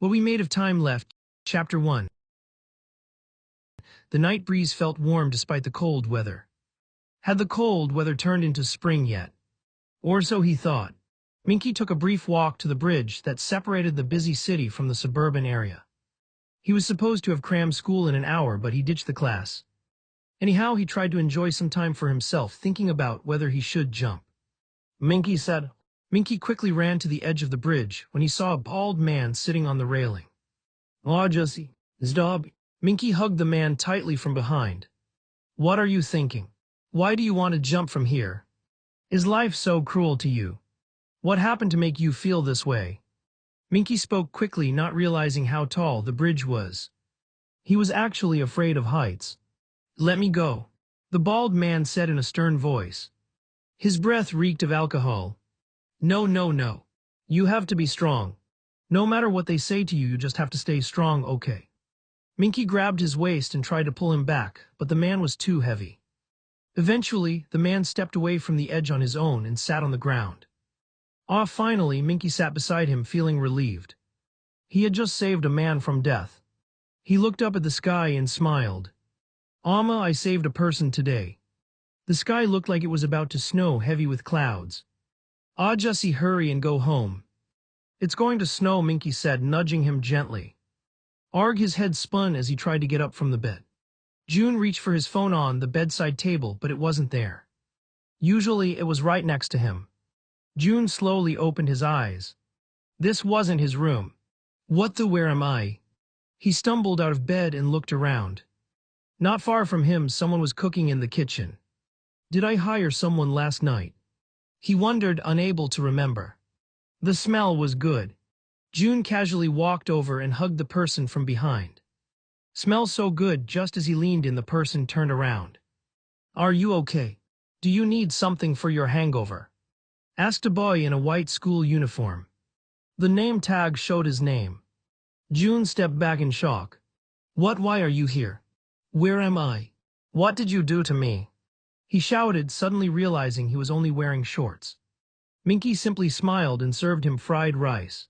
What we made of time left. Chapter 1. The night breeze felt warm despite the cold weather. Had the cold weather turned into spring yet? Or so he thought. Minky took a brief walk to the bridge that separated the busy city from the suburban area. He was supposed to have crammed school in an hour, but he ditched the class. Anyhow, he tried to enjoy some time for himself, thinking about whether he should jump. Minky said. Minky quickly ran to the edge of the bridge when he saw a bald man sitting on the railing. "Aw, Jussie, stop." Minky hugged the man tightly from behind. "What are you thinking? Why do you want to jump from here? Is life so cruel to you? What happened to make you feel this way?" Minky spoke quickly, not realizing how tall the bridge was. He was actually afraid of heights. "Let me go," the bald man said in a stern voice. His breath reeked of alcohol. "No, no, no. You have to be strong. No matter what they say to you, you just have to stay strong, okay?" Minky grabbed his waist and tried to pull him back, but the man was too heavy. Eventually, the man stepped away from the edge on his own and sat on the ground. Finally, Minky sat beside him, feeling relieved. He had just saved a man from death. He looked up at the sky and smiled. "Amma, I saved a person today." The sky looked like it was about to snow, heavy with clouds. Jussie, hurry and go home." "It's going to snow," Minky said, nudging him gently. His head spun as he tried to get up from the bed. June reached for his phone on the bedside table, but it wasn't there. Usually, it was right next to him. June slowly opened his eyes. This wasn't his room. Where am I? He stumbled out of bed and looked around. Not far from him, someone was cooking in the kitchen. Did I hire someone last night? He wondered, unable to remember. The smell was good. June casually walked over and hugged the person from behind. "Smells so good." Just as he leaned in, the person turned around. "Are you okay? Do you need something for your hangover?" asked a boy in a white school uniform. The name tag showed his name. June stepped back in shock. Why are you here? Where am I? What did you do to me?" he shouted, suddenly realizing he was only wearing shorts. Minky simply smiled and served him fried rice.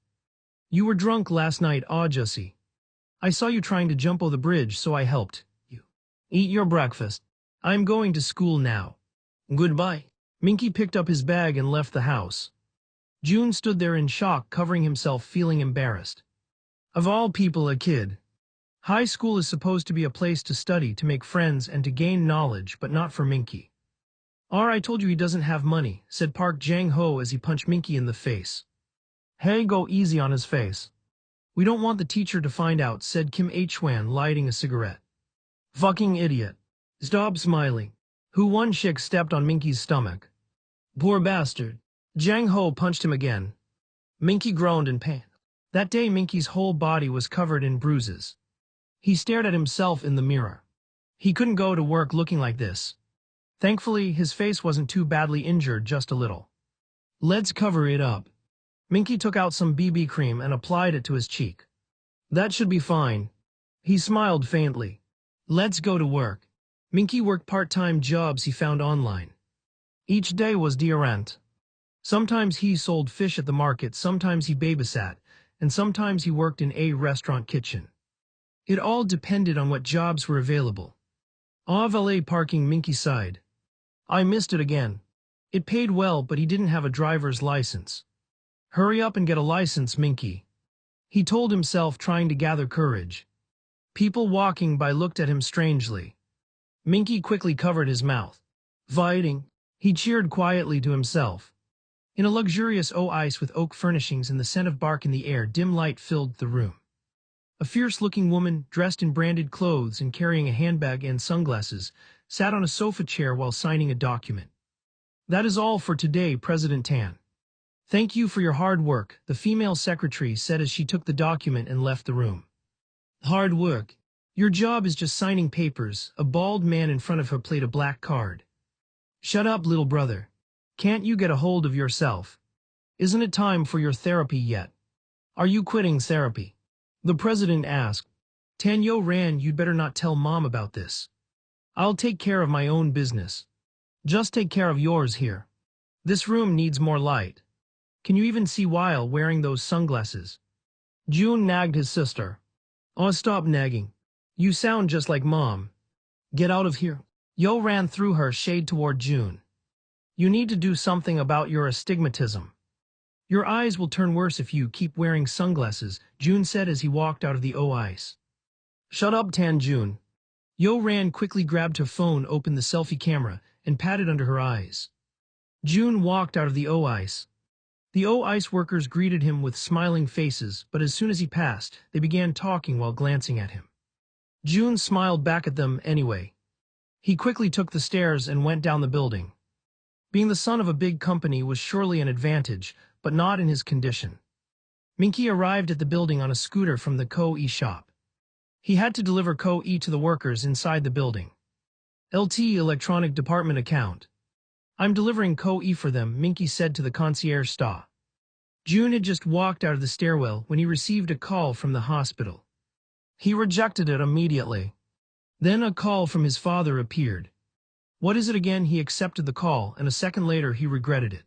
"You were drunk last night, Jussie. I saw you trying to jump over the bridge, so I helped you. Eat your breakfast. I'm going to school now. Goodbye." Minky picked up his bag and left the house. June stood there in shock, covering himself, feeling embarrassed. Of all people, a kid. High school is supposed to be a place to study, to make friends, and to gain knowledge, but not for Minky. "I told you he doesn't have money," said Park Jang-ho as he punched Minky in the face. "Hey, go easy on his face. We don't want the teacher to find out," said Kim H-wan, lighting a cigarette. "Fucking idiot. Stop smiling." One chick stepped on Minky's stomach. "Poor bastard." Jang-ho punched him again. Minky groaned in pain. That day, Minky's whole body was covered in bruises. He stared at himself in the mirror. He couldn't go to work looking like this. Thankfully, his face wasn't too badly injured, just a little. "Let's cover it up." Minky took out some BB cream and applied it to his cheek. "That should be fine." He smiled faintly. "Let's go to work." Minky worked part-time jobs he found online. Each day was different. Sometimes he sold fish at the market, sometimes he babysat, and sometimes he worked in a restaurant kitchen. It all depended on what jobs were available. Valet parking, Minky sighed. "I missed it again." It paid well, but he didn't have a driver's license. "Hurry up and get a license, Minky," he told himself, trying to gather courage. People walking by looked at him strangely. Minky quickly covered his mouth. "Fighting," he cheered quietly to himself. In a luxurious ice with oak furnishings and the scent of bark in the air, dim light filled the room. A fierce-looking woman, dressed in branded clothes and carrying a handbag and sunglasses, sat on a sofa chair while signing a document. "That is all for today, President Tan. Thank you for your hard work," the female secretary said as she took the document and left the room. "Hard work? Your job is just signing papers." A bald man in front of her played a black card. "Shut up, little brother. Can't you get a hold of yourself? Isn't it time for your therapy yet? Are you quitting therapy?" the president asked. "Tanyo Ran, you'd better not tell Mom about this. I'll take care of my own business. Just take care of yours here. This room needs more light. Can you even see while wearing those sunglasses?" June nagged his sister. Oh, stop nagging. You sound just like Mom. Get out of here. Yo ran through her shade toward June. You need to do something about your astigmatism. Your eyes will turn worse if you keep wearing sunglasses, June said as he walked out of the ice. Shut up, Tan June. Yo ran quickly grabbed her phone, opened the selfie camera, and patted under her eyes. June walked out of the ice. The ice workers greeted him with smiling faces, but as soon as he passed, they began talking while glancing at him. June smiled back at them anyway. He quickly took the stairs and went down the building. Being the son of a big company was surely an advantage, but not in his condition. Minky arrived at the building on a scooter from the Co-E shop. He had to deliver Co-E to the workers inside the building. LT Electronic Department account. I'm delivering Co-E for them, Minky said to the concierge staff. June had just walked out of the stairwell when he received a call from the hospital. He rejected it immediately. Then a call from his father appeared. What is it again? He accepted the call, and a second later he regretted it.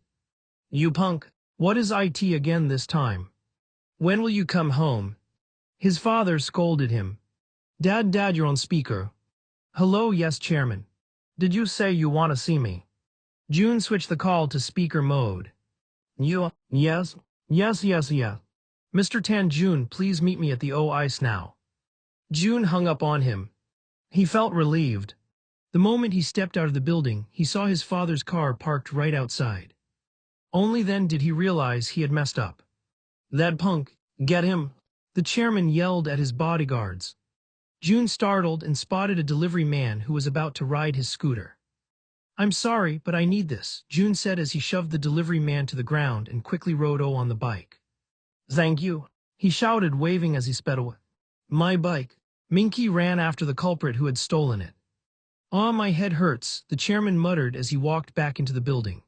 You punk. What is IT again this time? When will you come home? His father scolded him. Dad, you're on speaker. Hello, yes, Chairman. Did you say you want to see me? June switched the call to speaker mode. Yes. Mr. Tan June, please meet me at the ice now. June hung up on him. He felt relieved. The moment he stepped out of the building, he saw his father's car parked right outside. Only then did he realize he had messed up. That punk, get him! The chairman yelled at his bodyguards. June startled and spotted a delivery man who was about to ride his scooter. I'm sorry, but I need this, June said as he shoved the delivery man to the ground and quickly rode on the bike. Thank you, he shouted, waving as he sped away. My bike. Minky ran after the culprit who had stolen it. Ah, my head hurts, the chairman muttered as he walked back into the building.